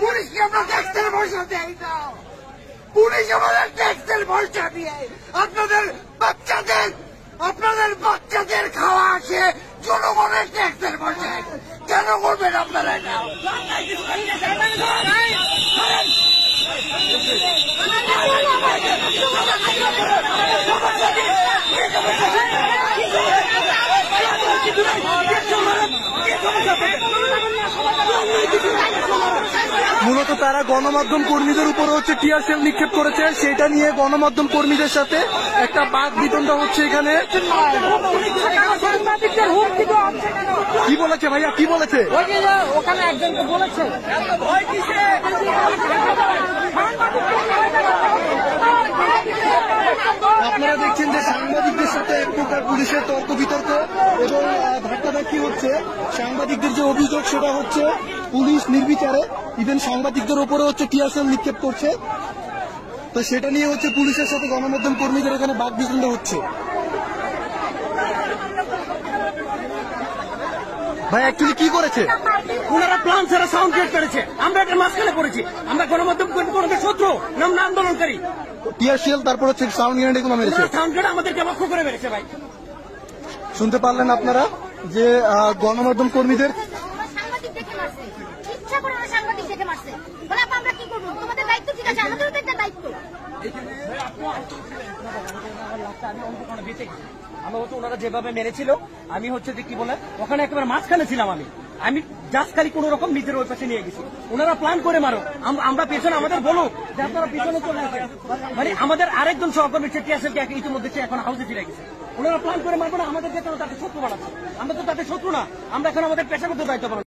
পুলিশকে আমরা ট্যাক্সের পয়সা দেয় না, পুলিশ আমাদের ট্যাক্সের পয়সা দিয়ে আপনাদের বাচ্চাদের খাওয়া আসে জনগণের ট্যাক্সের পয়সা। কেন করবেন আপনারা এটা? মূলত তারা গণমাধ্যম কর্মীদের উপরে টিয়ার সেল নিক্ষেপ করেছে, সেটা নিয়ে গণমাধ্যম কর্মীদের সাথে একটা বাদ বিতণ্ডা হচ্ছে এখানে। কি বলেছে ভাইয়া, কি বলেছে? ওখানে একজনকে বলেছে আপনারা দেখছেন যে সাংবাদিকদের সাথে এক প্রকার পুলিশের তর্ক বিতর্ক এবং ধাক্কাধাক্কি হচ্ছে। সাংবাদিকদের যে অভিযোগ সেটা হচ্ছে পুলিশ নির্বিচারে ইভেন সাংবাদিকদের উপরে টিয়ার সেল নিক্ষেপ করছে। তো সেটা নিয়ে পুলিশের সাথে গণমাধ্যম কর্মীদের এখানে বাক বিতণ্ডা হচ্ছে। ভাই অ্যাকচুয়ালি কি করেছে? ওনারা প্ল্যান ছাড়া সাউন্ড ক্রিয়েট করেছে, আমরা একটা মাঝখানে পড়েছি। আমরা গণমাধ্যম কর্মীদের শত্রু নাম আন্দোলনকারী। টিয়ার সেল তারপর সাউন্ড গ্রেনেড এগুলো মেরেছে। সাউন্ড গ্রেনেড আমাদেরকে লক্ষ্য করে মেরেছে। ভাই শুনতে পারলেন আপনারা যে গণমাধ্যম কর্মীদের আমরা ওনারা যেভাবে মেরেছিল, আমি কি বলে ওখানে একেবারে মাঝখানে ছিলাম। আমি জাস্ট খালি কোন রকম নিজের ওই পাশে নিয়ে গেছি। ওনারা প্ল্যান করে মারো, আমরা পেছনে আমাদের বলুক যে আপনারা পিছনে চলে আসেন। মানে আমাদের আরেকজন সহকর্মী ইতিমধ্যে এখন হাউসে ফিরে গেছে। ওনারা প্ল্যান করে মারবো না, আমাদেরকে তাদের শত্রু বানাচ্ছে। আমরা তো তাদের শত্রু না, আমরা এখন আমাদের পেশাগত দায়িত্ব পালন